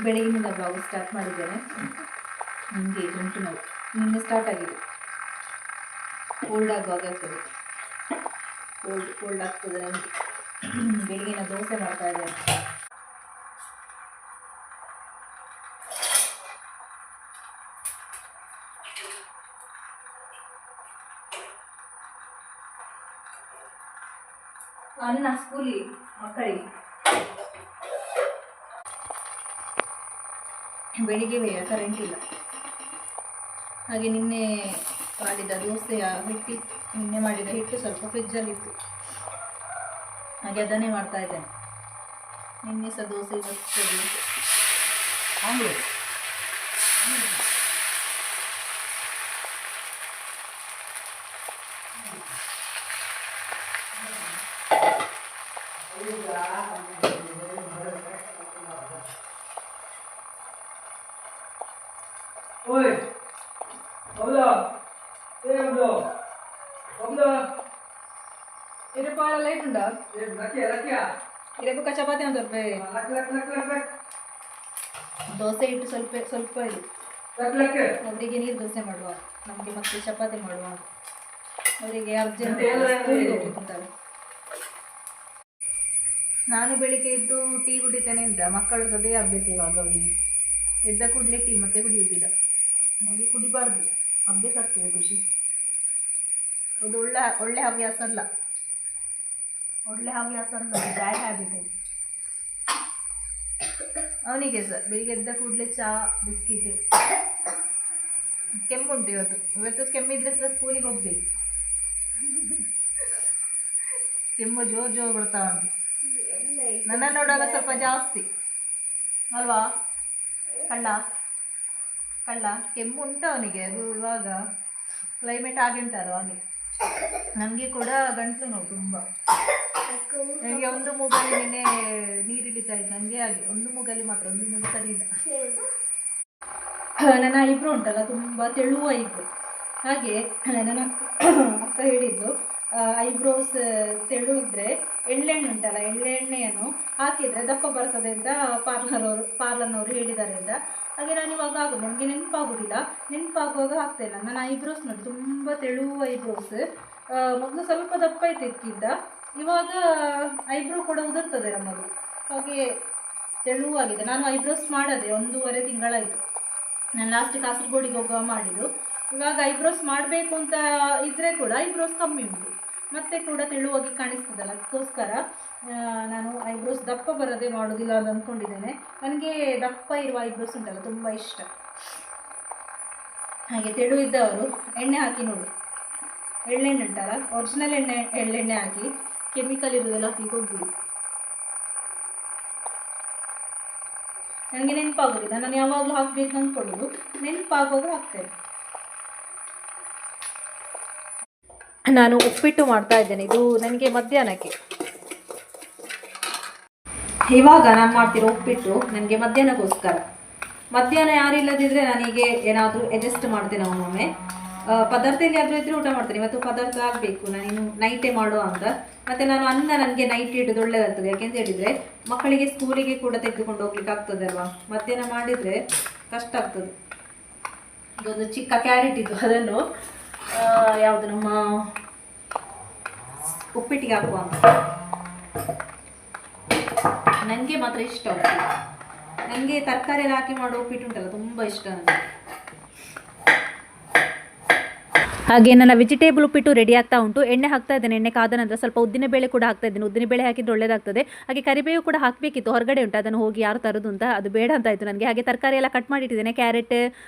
ಬೆಳಗಿನಿಂದ blog start ಮಾಡಿದ್ದೇನೆ. ನನಗೆ ಗಂಟು ನೋವು ನಿನ್ನೆ ಸ್ಟಾರ್ಟ್ ಆಗಿದೆ. ಕೋಲ್ಡ್ ಆಗುವಾಗ ಆಗ್ತದೆ, ಕೋಲ್ಡ್ ಆಗ್ತದೆ ನನಗೆ. ಬೆಳಗಿನ ದೋಸೆ ಮಾಡ್ತಾ ಇದ್ದೇನೆ. ಅನ್ನ ಸ್ಕೂಲಿ ಮಕ್ಕಳಿಗೆ ಬೆಳಿಗ್ಗೆ ಕರೆಂಟ್ ಇಲ್ಲ. ಹಾಗೆ ನಿನ್ನೆ ಮಾಡಿದ ದೋಸೆಯ ಹಿಟ್ಟಿತ್ತು, ನಿನ್ನೆ ಮಾಡಿದ ಹಿಟ್ಟು ಸ್ವಲ್ಪ ಫ್ರಿಜ್ಜಲ್ಲಿತ್ತು, ಹಾಗೆ ಅದನ್ನೇ ಮಾಡ್ತಾ ಇದ್ದೇನೆ. ನಿನ್ನೆ ಸಹ ದೋಸೆ, ಇವತ್ತು ದೋಸೆ. ಲೈಟ್ ಉಂಟಾ? ಚಪಾತಿ ಒಂದು ದೋಸೆ ಇಟ್ಟು ಸ್ವಲ್ಪ ಇದೆ. ಅವರಿಗೆ ನೀರು ದೋಸೆ ಮಾಡುವ, ನಮಗೆ ಮತ್ತೆ ಚಪಾತಿ ಮಾಡುವ. ಅವರಿಗೆ ಅರ್ಜೆಂಟ್ ಹೋಗ್ತಾರೆ. ನಾನು ಬೆಳಿಗ್ಗೆ ಎದ್ದು ಟೀ ಕುಡಿತೇನೆ ಅಂತ, ಮಕ್ಕಳು ಸದೇ ಅಭ್ಯಾಸ ಇವಾಗ. ಅವರಿಗೆ ಎದ್ದ ಕೂಡಲೇ ಟೀ ಮತ್ತೆ ಕುಡಿಯುವುದಿಲ್ಲ. ಹಾಗೆ ಕುಡಿಬಾರ್ದು, ಅಭ್ಯಾಸ ಆಗ್ತದೆ ಖುಷಿ. ಅದು ಒಳ್ಳೆ ಹವ್ಯಾಸ ಅಲ್ಲ, ಬ್ಯಾಡ್ ಹ್ಯಾಬಿಟ್. ಅವನಿಗೆ ಸಹ ಬೆಳಿಗ್ಗೆ ಎದ್ದ ಕೂಡಲೇ ಚಾ, ಬಿಸ್ಕಿಟ್. ಕೆಮ್ಮುಂಟು ಇವತ್ತು ಕೆಮ್ಮಿದ್ರೆ ಸಹ ಸ್ಕೂಲಿಗೆ ಹೋಗ್ಬೇಕು. ಕೆಮ್ಮು ಜೋರು ಬರ್ತಾ ಉಂಟು. ನನ್ನ ನೋಡುವಾಗ ಸ್ವಲ್ಪ ಜಾಸ್ತಿ ಅಲ್ವಾ? ಕಳ್ಳ ಕೆಮ್ಮು ಉಂಟು ಅವನಿಗೆ. ಅದು ಇವಾಗ ಕ್ಲೈಮೇಟ್ ಹಾಗೆ ಉಂಟಲ್ವ, ಹಾಗೆ. ನನಗೆ ಕೂಡ ಗಂಟಲು ನೋವು ತುಂಬ. ನನಗೆ ಒಂದು ಮೂಗಲ್ಲಿ ನಿನ್ನೆ ನೀರು ಹಿಡಿತಾ ಇದ್ದ, ನನಗೆ ಹಾಗೆ ಒಂದು ಮೂಗಲ್ಲಿ ಮಾತ್ರ, ಒಂದು ಮೂಗು ಸರಿ ಇಲ್ಲ. ನನ್ನ ಐಬ್ರೋ ಉಂಟಲ್ಲ, ತುಂಬ ತೆಳುವ ಐಬ್ರೋ. ಹಾಗೆ ನನ್ನ ಅಕ್ಕ ಹೇಳಿದ್ದು, ಐಬ್ರೋಸ್ ತೆಳು ಇದ್ದರೆ ಎಳ್ಳೆಣ್ಣೆ ಉಂಟಲ್ಲ, ಎಳ್ಳೆಣ್ಣೆಯನ್ನು ಹಾಕಿದರೆ ದಪ್ಪ ಬರ್ತದೆ ಅಂತ ಪಾರ್ಲರ್ನವರು ಹೇಳಿದ್ದಾರೆ ಅಂತ. ಹಾಗೆ ನಾನು ಇವಾಗ ಆಗೋದು, ನನಗೆ ನೆನಪಾಗುವಾಗ ಆಗ್ತಾಯಿಲ್ಲ. ನನ್ನ ಐಬ್ರೋಸ್ ನೋಡಿ, ತುಂಬ ತೆಳುವ ಐಬ್ರೋಸ್. ಮೊದಲು ಸ್ವಲ್ಪ ದಪ್ಪ ಇದ್ದಿದ್ದ, ಇವಾಗ ಐಬ್ರೋ ಕೂಡ ಉದುರ್ತದೆ ನಮ್ಮದು. ಹಾಗೆ ತೆಳುವಾಗಿದೆ. ನಾನು ಐಬ್ರೋಸ್ ಮಾಡದೆ 1.5 ತಿಂಗಳಾಯಿತು. ನಾನು ಲಾಸ್ಟ್ ಕಾಸರಗೋಡಿಗೆ ಹೋಗುವ ಮಾಡಿದ್ದು. ಇವಾಗ ಐಬ್ರೋಸ್ ಮಾಡಬೇಕು ಅಂತ ಇದ್ದರೆ ಕೂಡ ಐಬ್ರೋಸ್ ಕಮ್ಮಿ ಉಂಟು, ಮತ್ತೆ ಕೂಡ ತೆಳುವಾಗಿ ಕಾಣಿಸ್ತದಲ್ಲ. ಅದಕ್ಕೋಸ್ಕರ ನಾನು ಐಬ್ರೋಸ್ ದಪ್ಪ ಬರದೆ ಮಾಡೋದಿಲ್ಲ ಅಂತ ಅಂದ್ಕೊಂಡಿದ್ದೇನೆ. ನನಗೆ ದಪ್ಪ ಇರುವ ಐಬ್ರೋಸ್ ಉಂಟಲ್ಲ ತುಂಬ ಇಷ್ಟ. ಹಾಗೆ ತೆಳು ಇದ್ದವರು ಎಣ್ಣೆ ಹಾಕಿ ನೋಡಿ, ಎಳ್ಳೆಣ್ಣೆ ಉಂಟಲ್ಲ, ಒರಿಜಿನಲ್ ಎಳ್ಳೆಣ್ಣೆ ಹಾಕಿ, ಕೆಮಿಕಲ್ ಇರೋದೆಲ್ಲ ಹಾಕಿ ಹೋಗ್ಬೋದು. ನನಗೆ ನೆನಪಾಗೋದಿಲ್ಲ, ನಾನು ಯಾವಾಗಲೂ ಹಾಕಬೇಕು ಅಂದ್ಕೊಳ್ಳೋದು, ನೆನಪಾಗುವಾಗ ಹಾಕ್ತೇನೆ. ನಾನು ಉಪ್ಪಿಟ್ಟು ಮಾಡ್ತಾ ಇದ್ದೇನೆ. ಇದು ನನಗೆ ಮಧ್ಯಾಹ್ನಕ್ಕೆ. ಇವಾಗ ನಾನು ಮಾಡ್ತಿರೋ ಉಪ್ಪಿಟ್ಟು ನನಗೆ ಮಧ್ಯಾಹ್ನಕ್ಕೋಸ್ಕರ. ಮಧ್ಯಾಹ್ನ ಯಾರಿಲ್ಲದಿದ್ದರೆ ನನಗೆ ಏನಾದರೂ ಅಡ್ಜಸ್ಟ್ ಮಾಡ್ತೇನೆ ಒಮ್ಮೊಮ್ಮೆ. ಪದಾರ್ಥ ಎಲ್ಲಿಯಾದರೂ ಇದ್ದರೆ ಊಟ ಮಾಡ್ತೇನೆ. ಇವತ್ತು ಪದಾರ್ಥ ಆಗಬೇಕು, ನಾನಿನ್ನು ನೈಟೇ ಮಾಡುವ ಅಂತ. ಮತ್ತು ನಾನು ಅನ್ನ ನನಗೆ ನೈಟ್ ಇಡೋದು ಒಳ್ಳೆಯದಾಗ್ತದೆ. ಯಾಕೆಂತ ಹೇಳಿದರೆ ಮಕ್ಕಳಿಗೆ ಸ್ಕೂಲಿಗೆ ಕೂಡ ತೆಗೆದುಕೊಂಡು ಹೋಗ್ಲಿಕ್ಕೆ ಆಗ್ತದೆ ಅಲ್ವಾ. ಮಧ್ಯಾಹ್ನ ಮಾಡಿದರೆ ಕಷ್ಟ ಆಗ್ತದೆ. ಇದೊಂದು ಚಿಕ್ಕ ಕ್ಯಾರೆಟ್ ಇದ್ದು, ಅದನ್ನು ಯಾವುದು ನಮ್ಮ ಉಪ್ಪಿಟ್ಟಿಗೆ ಹಾಕುವ ಅಂತ. ನನಗೆ ಮಾತ್ರ ಇಷ್ಟ ಉಪ್ಪಿಟ್ಟು. ನನಗೆ ತರಕಾರಿ ಎಲ್ಲ ಹಾಕಿ ಮಾಡೋ ಉಪ್ಪಿಟ್ಟು ಉಂಟಲ್ಲ, ತುಂಬ ಇಷ್ಟ ನನಗೆ. ಹಾಗೆ ನನ್ನ ವೆಜಿಟೇಬಲ್ ಉಪ್ಪಿಟ್ಟು ರೆಡಿ ಆಗ್ತಾ ಉಂಟು. ಎಣ್ಣೆ ಹಾಕ್ತಾ ಇದ್ದೇನೆ. ಎಣ್ಣೆ ಕಾದ ನಂತರ ಸ್ವಲ್ಪ ಉದ್ದಿನ ಬೇಳೆ ಕೂಡ ಹಾಕ್ತಾ ಇದ್ದೇನೆ. ಉದ್ದಿನ ಬೇಳೆ ಹಾಕಿದ್ರೆ ಒಳ್ಳೆಯದಾಗ್ತದೆ. ಹಾಗೆ ಕರಿಬೇವು ಕೂಡ ಹಾಕಬೇಕಿತ್ತು, ಹೊರಗಡೆ ಉಂಟು, ಅದನ್ನು ಹೋಗಿ ಯಾರು ತರೋದು ಅಂತ, ಅದು ಬೇಡ ಅಂತ ಆಯಿತು ನನಗೆ. ಹಾಗೆ ತರಕಾರಿ ಎಲ್ಲ ಕಟ್ ಮಾಡಿಟ್ಟಿದ್ದೇನೆ. ಕ್ಯಾರೆಟ್,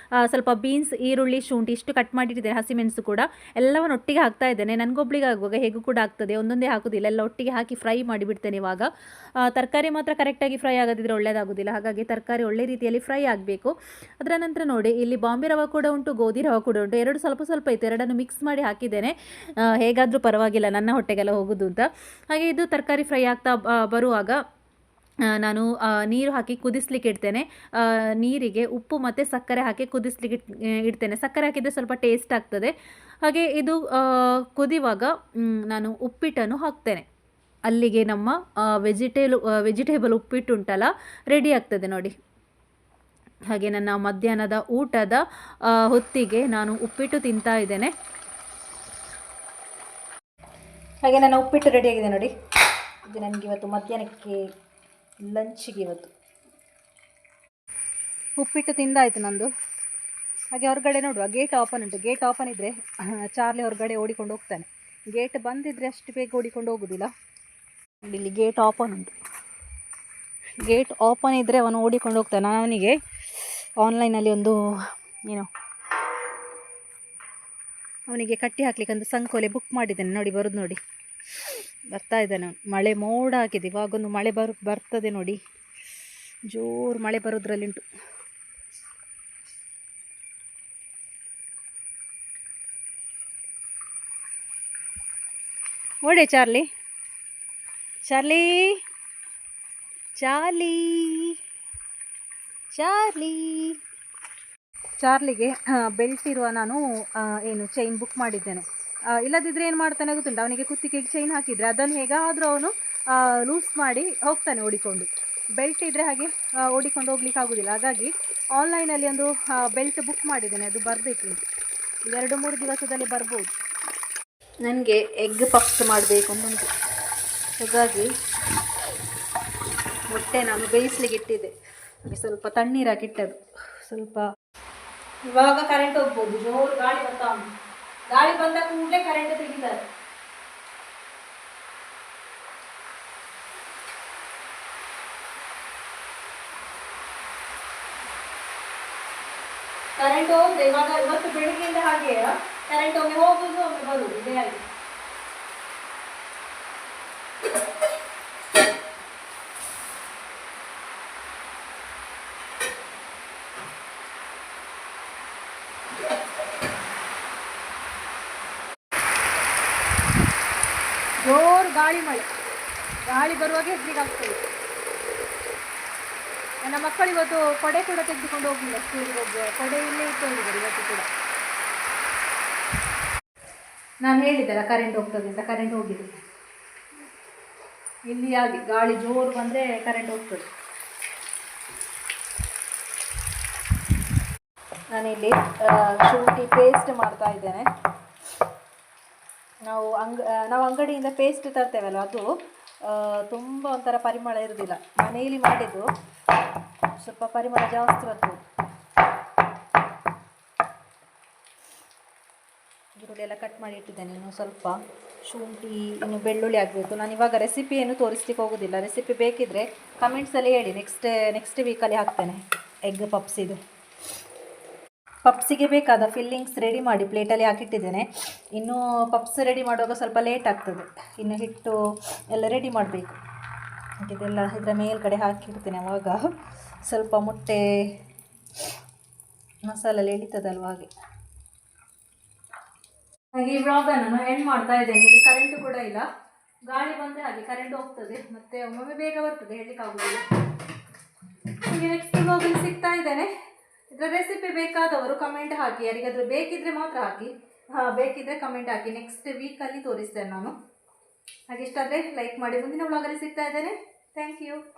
ಸ್ವಲ್ಪ ಬೀನ್ಸ್, ಈರುಳ್ಳಿ, ಶುಂಠಿ ಇಷ್ಟು ಕಟ್ ಮಾಡಿಟ್ಟಿದ್ದೇನೆ. ಹಸಿಮೆಣಸು ಕೂಡ ಎಲ್ಲವನ್ನು ಒಟ್ಟಿಗೆ ಹಾಕ್ತಾ ಇದ್ದೇನೆ. ನನಗೊಬ್ಳಿಗೆ ಆಗುವಾಗ ಹೇಗೂ ಕೂಡ ಆಗ್ತದೆ, ಒಂದೊಂದೇ ಹಾಕೋದಿಲ್ಲ, ಎಲ್ಲ ಒಟ್ಟಿಗೆ ಹಾಕಿ ಫ್ರೈ ಮಾಡಿಬಿಡ್ತೇನೆ. ಇವಾಗ ತರಕಾರಿ ಮಾತ್ರ ಕರೆಕ್ಟಾಗಿ ಫ್ರೈ ಆಗೋದಿದ್ರೆ ಒಳ್ಳೆಯದಾಗೋದಿಲ್ಲ. ಹಾಗಾಗಿ ತರಕಾರಿ ಒಳ್ಳೆ ರೀತಿಯಲ್ಲಿ ಫ್ರೈ ಆಗಬೇಕು. ಅದರ ನಂತರ ನೋಡಿ, ಇಲ್ಲಿ ಬಾಂಬೆ ರವೆ ಕೂಡ ಉಂಟು, ಗೋಧಿ ರವೆ ಕೂಡ ಉಂಟು. ಎರಡು ಸ್ವಲ್ಪ ಸ್ವಲ್ಪ ಇತ್ತು, ಎರಡನ್ನು ಮಿಕ್ಸ್ ಮಾಡಿ ಹಾಕಿದ್ದೇನೆ. ಹೇಗಾದರೂ ಪರವಾಗಿಲ್ಲ, ನನ್ನ ಹೊಟ್ಟೆಗೆಲ್ಲ ಹೋಗೋದು ಅಂತ. ಹಾಗೆ ಇದು ತರಕಾರಿ ಫ್ರೈ ಆಗ್ತಾ ಬರುವಾಗ ನಾನು ನೀರು ಹಾಕಿ ಕುದಿಸ್ಲಿಕ್ಕೆ ಇಡ್ತೇನೆ. ನೀರಿಗೆ ಉಪ್ಪು ಮತ್ತು ಸಕ್ಕರೆ ಹಾಕಿ ಕುದಿಸ್ಲಿಕ್ಕೆ ಇಡ್ತೇನೆ. ಸಕ್ಕರೆ ಹಾಕಿದರೆ ಸ್ವಲ್ಪ ಟೇಸ್ಟ್ ಆಗ್ತದೆ. ಹಾಗೆ ಇದು ಕುದಿಯುವಾಗ ನಾನು ಉಪ್ಪಿಟ್ಟನ್ನು ಹಾಕ್ತೇನೆ. ಅಲ್ಲಿಗೆ ನಮ್ಮ ವೆಜಿಟೇಬಲ್ ಉಪ್ಪಿಟ್ಟು ಉಂಟಲ್ಲ ರೆಡಿ ಆಗ್ತದೆ ನೋಡಿ. ಹಾಗೆ ನನ್ನ ಮಧ್ಯಾಹ್ನದ ಊಟದ ಹೊತ್ತಿಗೆ ನಾನು ಉಪ್ಪಿಟ್ಟು ತಿಂತಾ ಇದ್ದೇನೆ. ಹಾಗೆ ನನ್ನ ಉಪ್ಪಿಟ್ಟು ರೆಡಿಯಾಗಿದೆ ನೋಡಿ. ಇದು ನನಗೆ ಇವತ್ತು ಮಧ್ಯಾಹ್ನಕ್ಕೆ ಲಂಚಿಗೆ ಇವತ್ತು ಉಪ್ಪಿಟ್ಟು ತಿಂದಾಯಿತು ನಂದು. ಹಾಗೆ ಹೊರಗಡೆ ನೋಡುವ, ಗೇಟ್ ಓಪನ್ ಉಂಟು. ಗೇಟ್ ಓಪನ್ ಇದ್ದರೆ ಚಾರ್ಲಿ ಹೊರಗಡೆ ಓಡಿಕೊಂಡು ಹೋಗ್ತಾನೆ. ಗೇಟ್ ಬಂದಿದ್ದರೆ ಅಷ್ಟು ಬೇಗ ಓಡಿಕೊಂಡು ಹೋಗೋದಿಲ್ಲ. ಇಲ್ಲಿ ಗೇಟ್ ಓಪನ್ ಉಂಟು. ಗೇಟ್ ಓಪನ್ ಇದ್ದರೆ ಅವನು ಓಡಿಕೊಂಡು ಹೋಗ್ತಾನೆ. ನಾನು ಅವನಿಗೆ ಆನ್ಲೈನಲ್ಲಿ ಒಂದು ಅವನಿಗೆ ಕಟ್ಟಿ ಹಾಕ್ಲಿಕ್ಕೆ ಒಂದು ಸಂಕೋಲೆ ಬುಕ್ ಮಾಡಿದ್ದೇನೆ ನೋಡಿ. ಬರೋದು ನೋಡಿ, ಬರ್ತಾ ಇದ್ದಾನೆ. ಮಳೆ ಮೋಡ ಹಾಕಿದೆ. ಇವಾಗೊಂದು ಮಳೆ ಬರ್ತದೆ ನೋಡಿ. ಜೋರು ಮಳೆ ಬರೋದ್ರಲ್ಲಿಂಟು. ಓಡೆ ಚಾರ್ಲಿ, ಚಾರ್ಲಿ, ಚಾರ್ಲಿ, ಚಾರ್ಲಿ. ಚಾರ್ಲಿಗೆ ಬೆಲ್ಟ್ ಇರುವ ನಾನು ಚೈನ್ ಬುಕ್ ಮಾಡಿದ್ದೇನೆ. ಇಲ್ಲದಿದ್ದರೆ ಏನು ಮಾಡ್ತಾನೆ ಗೊತ್ತುಂಟು, ಅವನಿಗೆ ಕುತ್ತಿಗೆಗೆ ಚೈನ್ ಹಾಕಿದರೆ ಅದನ್ನು ಹೇಗಾದರೂ ಅವನು ಲೂಸ್ ಮಾಡಿ ಹೋಗ್ತಾನೆ ಓಡಿಕೊಂಡು. ಬೆಲ್ಟ್ ಇದ್ದರೆ ಹಾಗೆ ಓಡಿಕೊಂಡು ಹೋಗ್ಲಿಕ್ಕೆ ಆಗೋದಿಲ್ಲ. ಹಾಗಾಗಿ ಆನ್ಲೈನಲ್ಲಿ ಒಂದು ಬೆಲ್ಟ್ ಬುಕ್ ಮಾಡಿದ್ದೇನೆ. ಅದು ಬರಬೇಕು, 2-3 ದಿವಸದಲ್ಲಿ ಬರ್ಬೋದು. ನನಗೆ ಎಗ್ ಪಫ್ಸ್ ಮಾಡಬೇಕು ಅಂತುಂಟು. ಹಾಗಾಗಿ ಮೊಟ್ಟೆ ನಾನು ಬೇಯಿಸ್ಲಿಕ್ಕೆ ಇಟ್ಟಿದ್ದೆ. ಹಾಗೆ ಸ್ವಲ್ಪ ತಣ್ಣೀರು ಹಾಕಿಟ್ಟದು ಸ್ವಲ್ಪ. ಇವಾಗ ಕರೆಂಟ್ ಹೋಗ್ಬೋದು. ಜೋರು ಗಾಳಿ ಬರ್ತಾ ಉಂಟು. ಗಾಳಿ ಬಂದ ಕೂಡಲೇ ಕರೆಂಟ್ ತೆಗಿತಾರೆ. ಕರೆಂಟ್ ಹೋದ್ರೆ ಇವಾಗ ಇವತ್ತು ಬೆಳಿಗ್ಗೆಯಿಂದ ಹಾಗೆ ಕರೆಂಟ್ ಒಮ್ಮೆ ಹೋಗುದು ಒಮ್ಮೆ ಬರುದು, ಇದೇ ಆಗಿದೆ. ಜೋರು ಗಾಳಿ ಮಳೆ, ಗಾಳಿ ಬರುವಾಗ ಹೆಜ್ಜೆಗೆ ಆಗ್ತದೆ. ನನ್ನ ಮಕ್ಕಳು ಇವತ್ತು ಕೊಡೆ ಕೂಡ ತೆಗೆದುಕೊಂಡು ಹೋಗಿಲ್ಲ ಸ್ಕೂಲಿಗೆ ಹೋಗುವ. ಕೊಡೆ ಇಲ್ಲೇ ಇಟ್ಕೊಂಡಿದ್ದಾರೆ ಇವತ್ತು ಕೂಡ. ನಾನು ಹೇಳಿದ್ದೆಲ್ಲ ಕರೆಂಟ್ ಹೋಗ್ತದೆ ಅಂತ, ಕರೆಂಟ್ ಹೋಗಿದೆ. ಇಲ್ಲಿ ಆಗಿ ಗಾಳಿ ಜೋರು ಬಂದರೆ ಕರೆಂಟ್ ಹೋಗ್ತದೆ. ನಾನಿಲ್ಲಿ ಶುಂಠಿ ಪೇಸ್ಟ್ ಮಾಡ್ತಾ ಇದ್ದೇನೆ. ನಾವು ಅಂಗಡಿಯಿಂದ ಪೇಸ್ಟ್ ತರ್ತೇವಲ್ಲ, ಅದು ತುಂಬ ಒಂಥರ ಪರಿಮಳ ಇರೋದಿಲ್ಲ. ಮನೆಯಲ್ಲಿ ಮಾಡಿದ್ದು ಸ್ವಲ್ಪ ಪರಿಮಳ ಜಾಸ್ತಿ ಬರ್ತದೆ. ಈರುಳ್ಳಿ ಎಲ್ಲ ಕಟ್ ಮಾಡಿ ಇಟ್ಟಿದ್ದೇನೆ. ಇನ್ನು ಸ್ವಲ್ಪ ಶುಂಠಿ, ಇನ್ನು ಬೆಳ್ಳುಳ್ಳಿ ಆಗಬೇಕು. ನಾನು ಇವಾಗ ರೆಸಿಪಿಯನ್ನು ತೋರಿಸ್ಲಿಕ್ಕೆ ಹೋಗೋದಿಲ್ಲ. ರೆಸಿಪಿ ಬೇಕಿದ್ದರೆ ಕಮೆಂಟ್ಸಲ್ಲಿ ಹೇಳಿ. ನೆಕ್ಸ್ಟ್ ವೀಕಲ್ಲಿ ಹಾಕ್ತೇನೆ ಎಗ್ ಪಪ್ಸ್. ಇದು ಪಪ್ಸಿಗೆ ಬೇಕಾದ ಫಿಲ್ಲಿಂಗ್ಸ್ ರೆಡಿ ಮಾಡಿ ಪ್ಲೇಟಲ್ಲಿ ಹಾಕಿಟ್ಟಿದ್ದೇನೆ. ಇನ್ನು ಪಪ್ಸ್ ರೆಡಿ ಮಾಡುವಾಗ ಸ್ವಲ್ಪ ಲೇಟ್ ಆಗ್ತದೆ. ಇನ್ನು ಹಿಟ್ಟು ಎಲ್ಲ ರೆಡಿ ಮಾಡಬೇಕು. ಇದೆಲ್ಲ ಇದರ ಮೇಲ್ಗಡೆ ಹಾಕಿಡ್ತೇನೆ. ಆವಾಗ ಸ್ವಲ್ಪ ಮೊಟ್ಟೆ ಮಸಾಲೆಲ್ಲ ಎಳಿತದಲ್ವ ಹಾಗೆ. ಹಾಗೆ ಈ ವ್ಲಾಗನ್ನು ನಾನು ಎಂಡ್ ಮಾಡ್ತಾ ಇದ್ದೇನೆ. ಇಲ್ಲಿ ಕರೆಂಟು ಕೂಡ ಇಲ್ಲ. ಗಾಳಿ ಬಂದರೆ ಹಾಗೆ ಕರೆಂಟ್ ಹೋಗ್ತದೆ, ಮತ್ತು ಒಮ್ಮೊಮ್ಮೆ ಬೇಗ ಬರ್ತದೆ, ಹೇಳಲಿಕ್ಕಾಗೋದಿಲ್ಲ. ಹಾಗೆ ನೆಕ್ಸ್ಟ್ ವ್ಲಾಗಲ್ಲಿ ಸಿಗ್ತಾ ಇದ್ದೇನೆ. ಇದರ ರೆಸಿಪಿ ಬೇಕಾದವರು ಕಮೆಂಟ್ ಹಾಕಿ. ಯಾರಿಗಾದರೂ ಬೇಕಿದ್ದರೆ ಮಾತ್ರ ಹಾಕಿ, ಬೇಕಿದ್ದರೆ ಕಮೆಂಟ್ ಹಾಕಿ. ನೆಕ್ಸ್ಟ್ ವೀಕಲ್ಲಿ ತೋರಿಸ್ತೇನೆ ನಾನು. ಹಾಗೆ ಇಷ್ಟ ಆದರೆ ಲೈಕ್ ಮಾಡಿ. ಮುಂದಿನ ವ್ಲಾಗಲ್ಲಿ ಸಿಗ್ತಾ ಇದ್ದೇನೆ. Thank you.